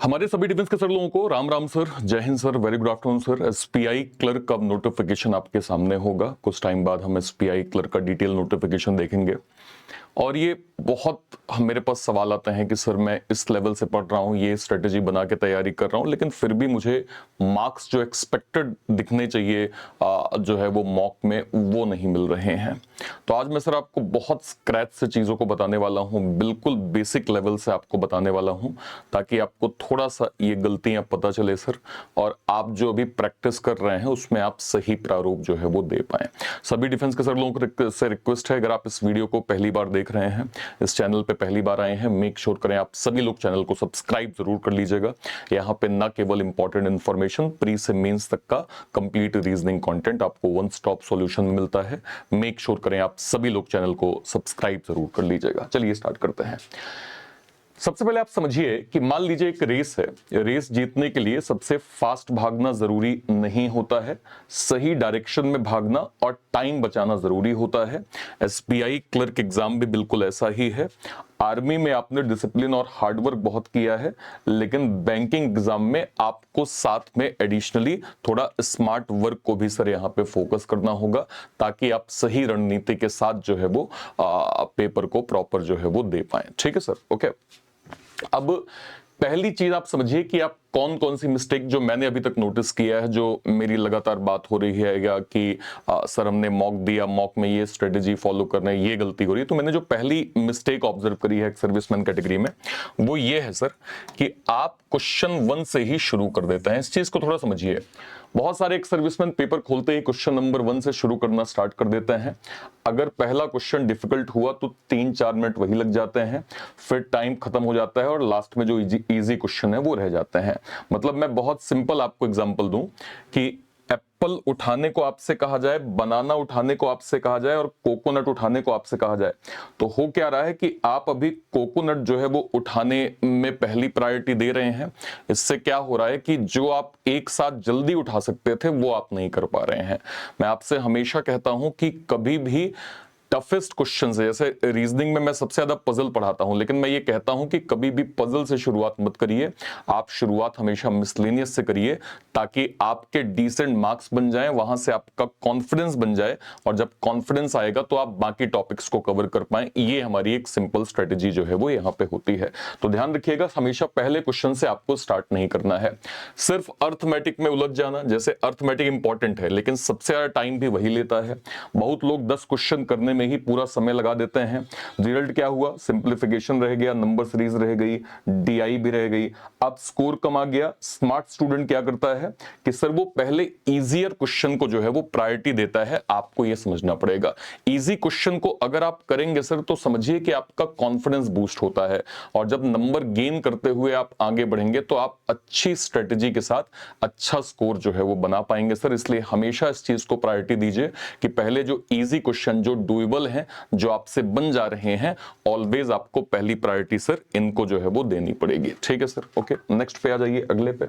हमारे सभी डिफेंस के सर लोगों को राम राम सर, जय Hind sir, very good afternoon sir. SPI clerk का नोटिफिकेशन आपके सामने होगा। कुछ टाइम बाद हम एसपीआई क्लर्क का डिटेल नोटिफिकेशन देखेंगे और ये बहुत मेरे पास सवाल आते हैं कि सर मैं इस लेवल से पढ़ रहा हूँ, ये स्ट्रेटेजी बना के तैयारी कर रहा हूँ, लेकिन फिर भी मुझे मार्क्स जो एक्सपेक्टेड दिखने चाहिए जो है वो मॉक में वो नहीं मिल रहे हैं। तो आज मैं सर आपको बहुत स्क्रैच से चीज़ों को बताने वाला हूँ, बिल्कुल बेसिक लेवल से आपको बताने वाला हूँ, ताकि आपको थोड़ा सा ये गलतियां पता चले सर, और आप जो अभी प्रैक्टिस कर रहे हैं उसमें आप सही प्रारूप जो है वो दे पाएं। सभी डिफेंस के सर लोगों को से रिक्वेस्ट है, अगर आप इस वीडियो को पहली बार देख रहे हैं, इस चैनल पे पहली बार आए हैं, मेक श्योर करें आप सभी लोग चैनल को सब्सक्राइब जरूर कर लीजिएगा। यहाँ पे ना केवल इंपॉर्टेंट इंफॉर्मेशन, प्री से मेंस तक का कंप्लीट रीजनिंग कंटेंट आपको वन स्टॉप सॉल्यूशन मिलता है। मेक श्योर करें आप सभी लोग चैनल को सब्सक्राइब जरूर कर लीजिएगा। चलिए स्टार्ट करते हैं। सबसे पहले आप समझिए कि मान लीजिए एक रेस है, रेस जीतने के लिए सबसे फास्ट भागना जरूरी नहीं होता है, सही डायरेक्शन में भागना और टाइम बचाना जरूरी होता है। एसबीआई क्लर्क एग्जाम भी बिल्कुल ऐसा ही है। आर्मी में आपने डिसिप्लिन और हार्डवर्क बहुत किया है, लेकिन बैंकिंग एग्जाम में आपको साथ में एडिशनली थोड़ा स्मार्ट वर्क को भी सर यहाँ पे फोकस करना होगा, ताकि आप सही रणनीति के साथ जो है वो पेपर को प्रॉपर जो है वो दे पाए। ठीक है सर, ओके। अब पहली चीज आप समझिए कि आप कौन कौन सी मिस्टेक जो मैंने अभी तक नोटिस किया है, जो मेरी लगातार बात हो रही है या कि सर हमने मॉक दिया, मॉक में ये स्ट्रेटेजी फॉलो करना है, ये गलती हो रही है। तो मैंने जो पहली मिस्टेक ऑब्जर्व करी है एक सर्विसमैन कैटेगरी में, वो ये है सर कि आप क्वेश्चन 1 से ही शुरू कर देते हैं। इस चीज को थोड़ा समझिए। बहुत सारे एक सर्विसमैन पेपर खोलते ही क्वेश्चन नंबर 1 से शुरू करना स्टार्ट कर देते हैं। अगर पहला क्वेश्चन डिफिकल्ट हुआ तो 3-4 मिनट वही लग जाते हैं, फिर टाइम खत्म हो जाता है और लास्ट में जो इजी क्वेश्चन है वो रह जाते हैं। मतलब मैं बहुत सिंपल आपको एग्जांपल दूं कि एप्पल उठाने को आपसे कहा जाए, बनाना उठाने को आपसे कहा जाए और कोकोनट उठाने को आपसे कहा जाए, तो हो क्या रहा है कि आप अभी कोकोनट जो है वो उठाने में पहली प्रायोरिटी दे रहे हैं। इससे क्या हो रहा है कि जो आप एक साथ जल्दी उठा सकते थे वो आप नहीं कर पा रहे हैं। मैं आपसे हमेशा कहता हूं कि कभी भी टफेस्ट क्वेश्चन है, जैसे रीजनिंग में मैं सबसे ज्यादा पजल पढ़ाता हूं, लेकिन मैं ये कहता हूं कि कभी भी पजल से शुरुआत मत करिए, आप शुरुआत हमेशा मिसलेनियस से करिए, ताकि आपके डिसेंट मार्क्स बन जाएं, वहां से आपका कॉन्फिडेंस बन जाए, और जब कॉन्फिडेंस आएगा तो आप बाकी टॉपिक्स को कवर कर पाए। ये हमारी एक सिंपल स्ट्रेटेजी जो है वो यहाँ पे होती है। तो ध्यान रखिएगा, हमेशा पहले क्वेश्चन से आपको स्टार्ट नहीं करना है। सिर्फ अर्थमेटिक में उलझ जाना, जैसे अर्थमेटिक इंपॉर्टेंट है लेकिन सबसे ज्यादा टाइम भी वही लेता है। बहुत लोग 10 क्वेश्चन करने में ही पूरा समय लगा देते हैं। रिजल्ट क्या हुआ? सिंप्लीफिकेशन रह गया, नंबर सीरीज रह गई, डीआई भी रह गई। अब स्कोर कम आ गया। स्मार्ट स्टूडेंट क्या करता है कि सर वो पहले इजियर क्वेश्चन को जो है वो प्रायोरिटी देता है। आपको यह समझना पड़ेगा, इजी क्वेश्चन को अगर आप करेंगे सर तो समझिए कि आपका कॉन्फिडेंस बूस्ट होता है, और जब नंबर गेन करते हुए आप आगे बढ़ेंगे तो आप अच्छी स्ट्रेटेजी के साथ अच्छा स्कोर जो है वो बना पाएंगे सर। इसलिए हमेशा इस चीज को प्रायोरिटी दीजिए कि पहले जो इजी क्वेश्चन जो डूएबल हैं, जो आपसे बन जा रहे हैं, ऑलवेज आपको पहली प्रायोरिटी सर इनको जो है वो देनी पड़ेगी। ठीक है सर, ओके। नेक्स्ट पे आ जाइए, अगले पे।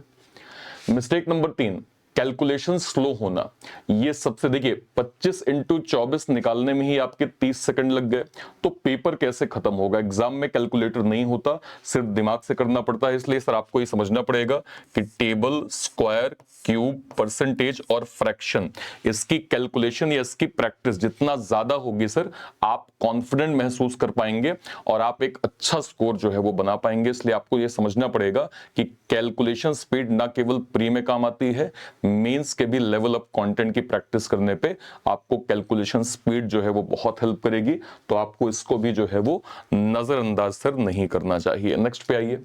मिस्टेक नंबर 3, कैलकुलेशन स्लो होना। ये सबसे, देखिए 25 इंटू 24 निकालने में ही आपके 30 सेकंड लग गए, तो पेपर कैसे खत्म होगा? एग्जाम में कैलकुलेटर नहीं होता, सिर्फ दिमाग से करना पड़ता है। इसलिए सर आपको ये समझना पड़ेगा कि टेबल, स्क्वायर, क्यूब, परसेंटेज और फ्रैक्शन, इसकी कैलकुलेशन या इसकी प्रैक्टिस जितना ज्यादा होगी सर, आप कॉन्फिडेंट महसूस कर पाएंगे और आप एक अच्छा स्कोर जो है वो बना पाएंगे। इसलिए आपको ये समझना पड़ेगा कि कैलकुलेशन स्पीड ना केवल प्री में काम आती है, मेंस के भी लेवल अप कंटेंट की प्रैक्टिस करने पे आपको कैलकुलेशन स्पीड जो है वो बहुत हेल्प करेगी। तो आपको इसको भी जो है वो नजरअंदाज सर नहीं करना चाहिए। नेक्स्ट पे आइए।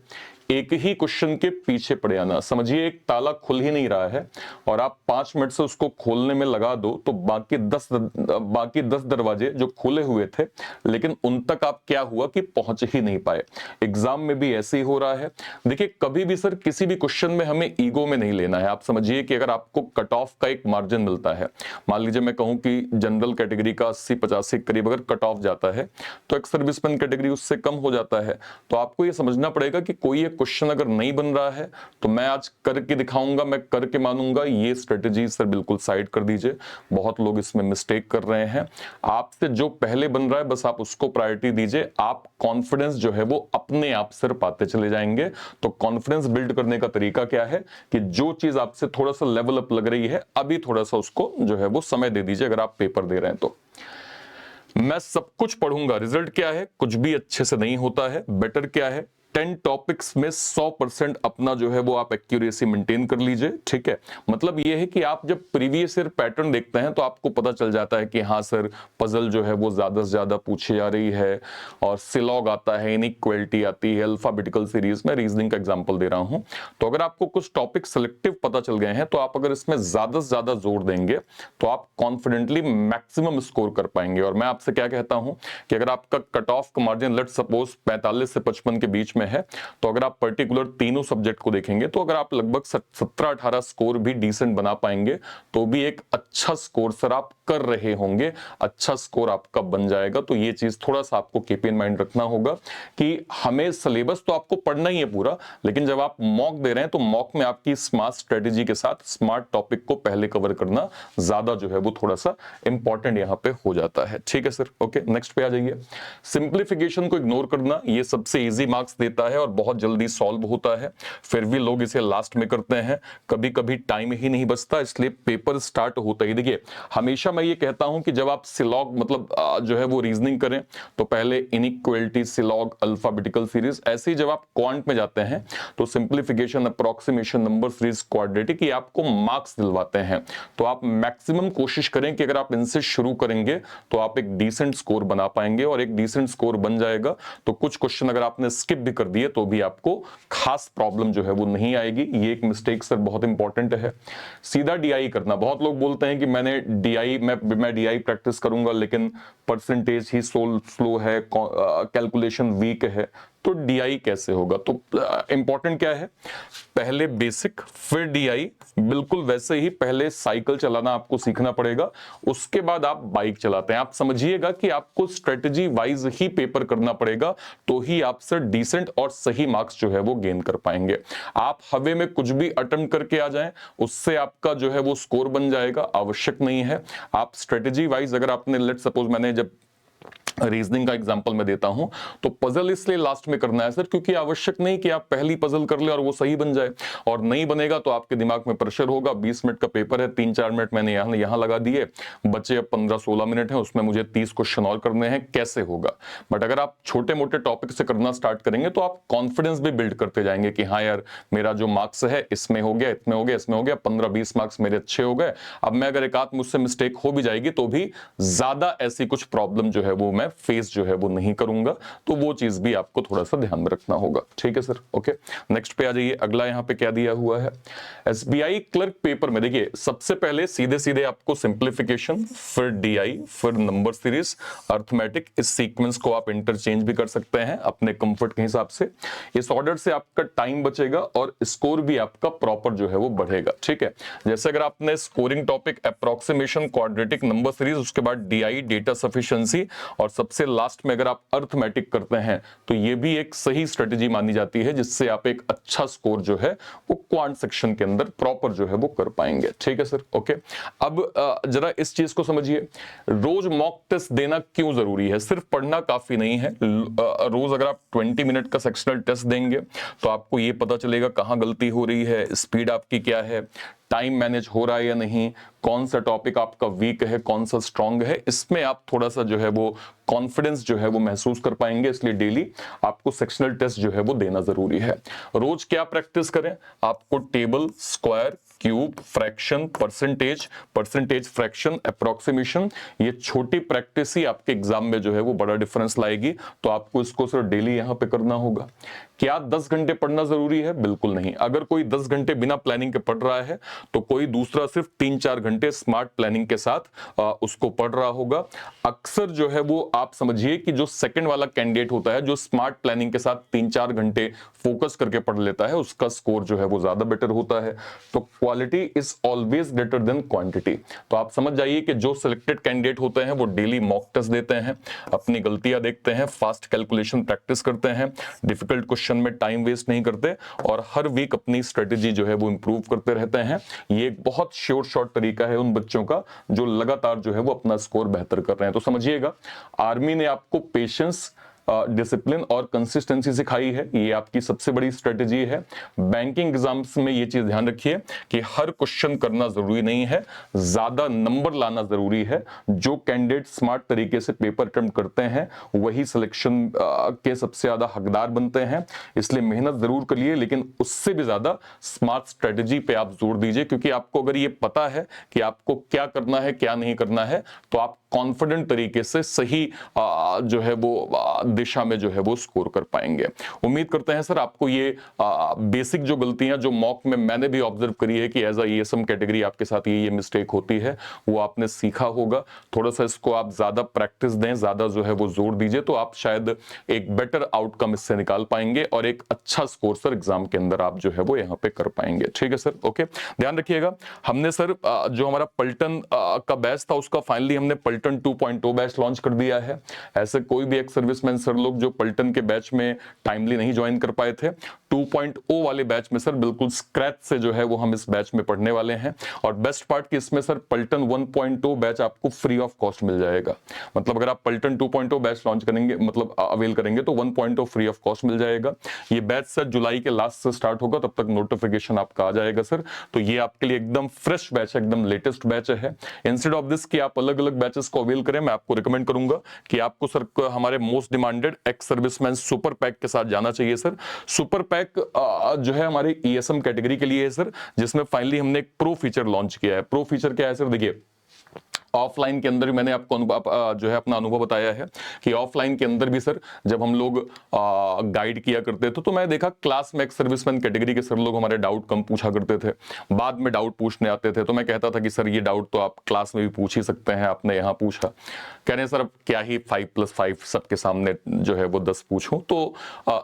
एक ही क्वेश्चन के पीछे पड़े आना। समझिए एक ताला खुल ही नहीं रहा है और आप 5 मिनट से उसको खोलने में लगा दो, तो बाकी 10 दरवाजे जो खुले हुए थे, लेकिन उन तक आप क्या हुआ कि पहुंच ही नहीं पाए। एग्जाम में भी ऐसे ही हो रहा है। देखिए कभी भी सर किसी भी क्वेश्चन में हमें ईगो में नहीं लेना है। आप समझिए कि अगर आपको कट ऑफ का एक मार्जिन मिलता है, मान लीजिए मैं कहूं कि जनरल कैटेगरी का 80-85 के करीब अगर कट ऑफ जाता है, तो एक सर्विसमैन कैटेगरी उससे कम हो जाता है। तो आपको यह समझना पड़ेगा कि कोई एक क्वेश्चन अगर नहीं बन रहा है तो मैं आज करके दिखाऊंगा, मैं करके मानूंगा, ये स्ट्रेटेजी सर बिल्कुल साइड कर दीजिए। बहुत लोग इसमें मिस्टेक कर रहे हैं। आपसे जो पहले बन रहा है बस आप उसको प्रायोरिटी दीजिए, आप कॉन्फिडेंस जो है वो अपने आप सिर पाते चले जाएंगे। तो कॉन्फिडेंस बिल्ड करने का तरीका क्या है कि जो चीज आपसे थोड़ा सा लेवल अप लग रही है अभी थोड़ा सा उसको जो है वो समय दे दीजिए। अगर आप पेपर दे रहे हैं तो मैं सब कुछ पढ़ूंगा, रिजल्ट क्या है, कुछ भी अच्छे से नहीं होता है। बेटर क्या है, 10 टॉपिक्स में 100% अपना जो है वो आप एक्यूरेसी मेंटेन कर लीजिए। ठीक है, मतलब ये है कि आप जब प्रीवियस ईयर पैटर्न देखते हैं तो आपको पता चल जाता है कि हाँ सर पजल जो है वो ज्यादा से ज्यादा पूछी जा रही है, और सिलॉग आता है, इनइक्वालिटी आती है, अल्फाबेटिकल सीरीज में रीजनिंग का एग्जांपल दे रहा हूं। तो अगर आपको कुछ टॉपिक सिलेक्टिव पता चल गए हैं तो आप अगर इसमें ज्यादा से ज्यादा जोर देंगे तो आप कॉन्फिडेंटली मैक्सिमम स्कोर कर पाएंगे। और मैं आपसे क्या कहता हूं कि अगर आपका कट ऑफ का मार्जिन लेट सपोज 45 से 55 के बीच में है तो अगर आप पर्टिकुलर तीनों सब्जेक्ट को देखेंगे तो अगर आप लगभग 17-18 स्कोर भी डिसेंट बना पाएंगे तो भी एक अच्छा स्कोर सर आप कर रहे होंगे, अच्छा स्कोर आपका बन जाएगा। तो ये चीज थोड़ा सा आपको कीप इन माइंड रखना होगा कि हमें सिलेबस तो आपको पढ़ना ही है पूरा, लेकिन जब आप मॉक दे रहे हैं तो मॉक में आपकी स्मार्ट स्ट्रेटेजी के साथ स्मार्ट टॉपिक को पहले कवर करना ज्यादा जो है वो थोड़ा सा इंपॉर्टेंट यहां पे हो जाता है। ठीक है सर, ओके नेक्स्ट पे आ जाइए। सिंप्लीफिकेशन को इग्नोर करना, ये सबसे इजी मार्क्स देता है और बहुत जल्दी सॉल्व होता है, फिर भी लोग इसे लास्ट में करते हैं। कभी कभी टाइम ही नहीं बचता, इसलिए पेपर स्टार्ट होता ही, देखिए हमेशा मैं ये कहता हूं कि जब आप सिलॉग मतलब जो है वो रीजनिंग करें तो पहले इनइक्वालिटी, सिलॉग, अल्फाबेटिकल सीरीज, ऐसे ही जब आप क्वांट में जाते हैं तो simplification, approximation, number series, quadratic, ये आपको मार्क्स दिलवाते हैं। तो आप मैक्सिमम कोशिश करें कि अगर आप इनसे शुरू करेंगे तो आप एक डिसेंट स्कोर बना पाएंगे, और एक डिसेंट स्कोर बन जाएगा तो कुछ क्वेश्चन अगर आपने स्किप भी कर दिए तो भी आपको खास प्रॉब्लम जो है वो नहीं आएगी। ये एक मिस्टेक सर बहुत इंपॉर्टेंट है। सीधा डीआई करना, बहुत लोग बोलते हैं कि मैंने डीआई मैं डीआई प्रैक्टिस करूंगा लेकिन परसेंटेज ही स्लो है, कैलकुलेशन वीक है, तो डीआई कैसे होगा? तो इंपॉर्टेंट क्या है, पहले बेसिक फिर डीआई, बिल्कुल वैसे ही पहले साइकिल चलाना आपको सीखना पड़ेगा, उसके बाद आप बाइक चलाते हैं। आप समझिएगा कि आपको स्ट्रेटजी वाइज ही पेपर करना पड़ेगा तो ही आप सर डिसेंट और सही मार्क्स जो है वो गेन कर पाएंगे। आप हवे में कुछ भी अटेम्प्ट करके आ जाएं उससे आपका जो है वो स्कोर बन जाएगा, आवश्यक नहीं है। आप स्ट्रेटजी वाइज, अगर आपने लेट सपोज मैंने जब रीजनिंग का एग्जांपल मैं देता हूं तो पजल इसलिए लास्ट में करना है सर क्योंकि आवश्यक नहीं कि आप पहली पजल कर ले और वो सही बन जाए, और नहीं बनेगा तो आपके दिमाग में प्रेशर होगा। 20 मिनट का पेपर है, 3-4 मिनट मैंने यहां लगा दिए, बचे अब 15-16 मिनट है, उसमें मुझे 30 क्वेश्चन और करने हैं, कैसे होगा? बट अगर आप छोटे मोटे टॉपिक से करना स्टार्ट करेंगे तो आप कॉन्फिडेंस भी बिल्ड करते जाएंगे कि हाँ यार मेरा जो मार्क्स है इसमें हो गया, इसमें हो गया, इसमें हो गया, 15-20 मार्क्स मेरे अच्छे हो गए। अब मैं अगर एक आध मुझसे मिस्टेक हो भी जाएगी तो भी ज्यादा ऐसी कुछ प्रॉब्लम जो है वो मैं फेस जो है वो नहीं करूंगा। तो वो चीज भी आपको थोड़ा सा ध्यान में रखना होगा। ठीक है सर, ओके नेक्स्ट पे आ जाइए। अगला यहां पे क्या दिया हुआ है, एसबीआई क्लर्क पेपर में देखिए सबसे पहले सीधे सीधे आपको सिंप्लीफिकेशन, फिर डीआई, फिर नंबर सीरीज, अर्थमेटिक, इस सीक्वेंस को आप इंटरचेंज भी कर सकते हैं अपने कंफर्ट के हिसाब से। इस ऑर्डर से आपका टाइम बचेगा और स्कोर भी आपका प्रॉपर जो है वो बढ़ेगा। ठीक है, जैसे अगर आपने scoring topic approximation, quadratic, number series, उसके बाद डीआई, डेटा सफिशिएंसी, और सबसे लास्ट में अगर आप अर्थमेटिक करते हैं तो ये भी एक सही स्ट्रेटेजी मानी जाती है जिससे आप एक अच्छा स्कोर जो है वो क्वांट सेक्शन के अंदर प्रॉपर जो है वो कर पाएंगे। ठीक है सर, ओके। अब जरा इस चीज को समझिए, रोज मॉक टेस्ट देना क्यों जरूरी है? सिर्फ पढ़ना काफी नहीं है। रोज अगर आप 20 मिनट का सेक्शनल टेस्ट देंगे तो आपको ये पता चलेगा कहां गलती हो रही है, स्पीड आपकी क्या है, टाइम मैनेज हो रहा है या नहीं, कौन सा टॉपिक आपका वीक है, कौन सा स्ट्रांग है, इसमें आप थोड़ा सा जो है वो कॉन्फिडेंस जो है वो महसूस कर पाएंगे। इसलिए डेली आपको सेक्शनल टेस्ट जो है वो देना जरूरी है। रोज क्या प्रैक्टिस करें, आपको table, square, cube, fraction, percentage fraction, approximation, ये छोटी प्रैक्टिस ही आपके एग्जाम में जो है वो बड़ा डिफरेंस लाएगी। तो आपको इसको सिर्फ डेली यहां पे करना होगा। क्या 10 घंटे पढ़ना जरूरी है? बिल्कुल नहीं। अगर कोई 10 घंटे बिना प्लानिंग के पढ़ रहा है तो कोई दूसरा सिर्फ 3-4 घंटे स्मार्ट प्लानिंग के साथ उसको पढ़ रहा होगा। अक्सर जो है वो आप समझिए कि जो सेकंड वाला कैंडिडेट होता है जो स्मार्ट प्लानिंग के साथ 3-4 घंटे फोकस करके पढ़ लेता है उसका स्कोर जो है वो ज्यादा बेटर होता है। तो quality is always greater than quantity. तो आप समझ जाइए कि जो सिलेक्टेड कैंडिडेट होते हैं वो डेली मॉक टेस्ट देते हैं, अपनी गलतियां देखते हैं, फास्ट कैलकुलेशन प्रैक्टिस करते हैं, डिफिकल्ट क्वेश्चन में टाइम वेस्ट नहीं करते और हर वीक अपनी स्ट्रेटेजी जो है वो इंप्रूव करते रहते हैं। ये एक बहुत श्योर शॉर्ट तरीका है उन बच्चों का जो लगातार जो है वो अपना स्कोर बेहतर कर रहे हैं। तो समझिएगा, आर्मी ने आपको पेशेंस, डिसिप्लिन और कंसिस्टेंसी सिखाई है, ये आपकी सबसे बड़ी स्ट्रेटेजी है। बैंकिंग एग्जाम्स में ये चीज ध्यान रखिए कि हर क्वेश्चन करना जरूरी नहीं है, ज्यादा नंबर लाना जरूरी है। जो कैंडिडेट स्मार्ट तरीके से पेपर अटेम्प्ट करते हैं वही सिलेक्शन के सबसे ज्यादा हकदार बनते हैं। इसलिए मेहनत जरूर करिए, लेकिन उससे भी ज्यादा स्मार्ट स्ट्रेटेजी पे आप जोर दीजिए, क्योंकि आपको अगर ये पता है कि आपको क्या करना है क्या नहीं करना है तो आप कॉन्फिडेंट तरीके से सही जो है वो दिशा में जो है वो स्कोर कर पाएंगे। उम्मीद करते हैं सर आपको ये बेसिक जो गलतियां जो मॉक में मैंने भी ऑब्जर्व करी है कि एज अ ईएसएम कैटेगरी आपके साथ ये मिस्टेक होती है, वो आपने सीखा होगा। थोड़ा सा इसको आप ज्यादा प्रैक्टिस दें, ज्यादा जो है वो जोर दीजिए, तो आप शायद एक बेटर आउटकम इससे निकाल पाएंगे और एक अच्छा स्कोर सर एग्जाम के अंदर आप जो है वो यहाँ पे कर पाएंगे। ठीक है सर, ओके। ध्यान रखिएगा, हमने सर जो हमारा पलटन का बैच था उसका फाइनली हमने पलटन 2.0 बैच लॉन्च कर दिया है। ऐसे कोई भी एक्स सर्विसमैन सर लोग जो पलटन के बैच में टाइमली नहीं ज्वाइन कर पाए थे, 2.0 वाले बैच में सर बिल्कुल स्क्रैच से जो है वो हम इस बैच में पढ़ने वाले हैं। और बेस्ट पार्ट कि इसमें सर पलटन 1.0 बैच आपको फ्री ऑफ कॉस्ट मिल जाएगा। मतलब अगर आप पलटन 2.0 बैच लॉन्च करेंगे, मतलब अवेल करेंगे, तो 1.0 फ्री ऑफ कॉस्ट मिल जाएगा। ये बैच सर जुलाई के लास्ट से स्टार्ट होगा, तब तक नोटिफिकेशन आपका आ जाएगा सर। तो ये आपके लिए एकदम फ्रेश बैच है, एकदम लेटेस्ट बैच है। इंस्टेड ऑफ दिस कि आप अलग अलग बैचेस को अवेल करें, मैं आपको रिकमेंड करूंगा कि आपको सर हमारे most demanded ex serviceman super pack के साथ जाना चाहिए सर। सुपर पैक जो है हमारे ईएसएम कैटेगरी के लिए है सर, जिसमें फाइनली हमने एक प्रो फीचर लॉन्च किया है। प्रो फीचर क्या है सर, देखिए ऑफलाइन के अंदर भी मैंने आपको जो है अपना अनुभव बताया है कि ऑफलाइन के अंदर भी सर जब हम लोग गाइड किया करते थे तो मैं देखा क्लास में एक सर्विसमैन कैटेगरी के सर लोग हमारे डाउट कम पूछा करते थे, बाद में डाउट पूछने आते थे तो मैं कहता था कि सर ये डाउट तो आप क्लास में भी पूछ ही सकते हैं, आपने यहाँ पूछा। कह रहे हैं सर अब क्या ही 5+5 सबके सामने जो है वो 10 पूछूं। तो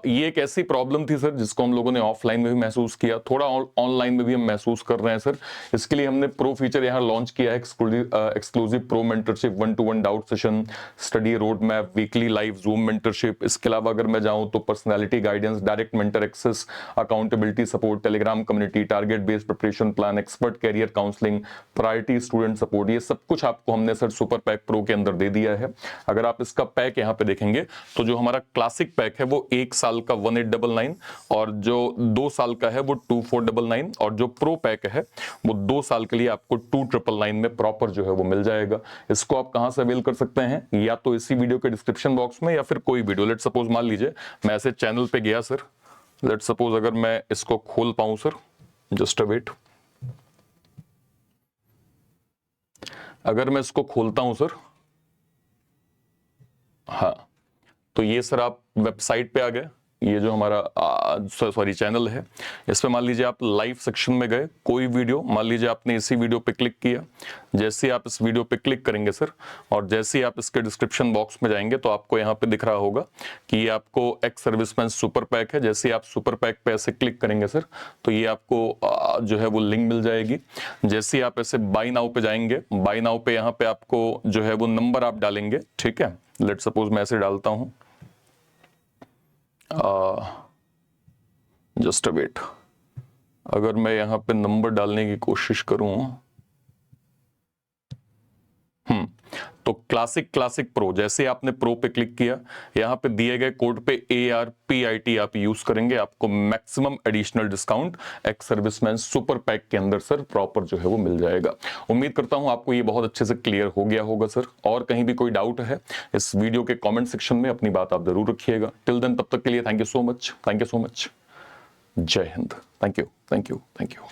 ये एक ऐसी प्रॉब्लम थी सर जिसको हम लोगों ने ऑफलाइन में भी महसूस किया, थोड़ा ऑनलाइन में भी हम महसूस कर रहे हैं सर। इसके लिए हमने प्रो फीचर यहाँ लॉन्च किया है, exclusive pro mentorship, 1-to-1 doubt session, study road map, weekly live zoom mentorship. इसके अलावा अगर मैं जाऊं तो personality guidance, direct mentor access, accountability support, telegram community, target based preparation plan, expert career counselling, priority student support, ये सब कुछ आपको हमने सर सुपर पैक प्रो के अंदर दे दिया है। अगर आप इसका पैक यहाँ पे देखेंगे तो जो हमारा क्लासिक पैक है वो 1 साल का 1899 और जो 2 साल का है वो 2499 और जो प्रो पैक है वो 2 साल के लिए आपको 2999 में प्रॉपर जो है वो मिल जाएगा। इसको आप कहां से अवेल कर सकते हैं, या तो इसी वीडियो के डिस्क्रिप्शन बॉक्स में या फिर कोई वीडियो, लेट सपोज मान लीजिए मैं ऐसे चैनल पे गया सर, लेट सपोज अगर मैं इसको खोल पाऊं सर, जस्ट अ वेट, अगर मैं इसको खोलता हूं सर, हाँ तो ये सर आप वेबसाइट पे आ गए। ये जो हमारा सॉरी चैनल है, इस पे मान लीजिए आप लाइव सेक्शन में गए, कोई वीडियो मान लीजिए आपने इसी वीडियो पे क्लिक किया, जैसे आप इस वीडियो पे क्लिक करेंगे सर और जैसे आप इसके डिस्क्रिप्शन बॉक्स में जाएंगे तो आपको यहाँ पे दिख रहा होगा कि ये आपको एक्स सर्विसमैन सुपर पैक है। जैसे आप सुपर पैक पे ऐसे क्लिक करेंगे सर तो ये आपको जो है वो लिंक मिल जाएगी। जैसे आप ऐसे बाय नाउ पे जाएंगे, बाय नाउ पे यहाँ पे आपको जो है वो नंबर आप डालेंगे, ठीक है। लेट सपोज मैं ऐसे डालता हूं, जस्ट अ वेट, अगर मैं यहां पे नंबर डालने की कोशिश करूं, तो क्लासिक प्रो, जैसे आपने प्रो पे क्लिक किया, यहां पे दिए गए कोड पे ARPIT आप यूज करेंगे, आपको maximum additional discount ex serviceman super pack के अंदर सर प्रॉपर जो है वो मिल जाएगा। उम्मीद करता हूं आपको ये बहुत अच्छे से क्लियर हो गया होगा सर। और कहीं भी कोई डाउट है इस वीडियो के कॉमेंट सेक्शन में अपनी बात आप जरूर रखिएगा। टिल देन, तब तक के लिए thank you so much, thank you so much. जय Hind, thank you, thank you, thank you.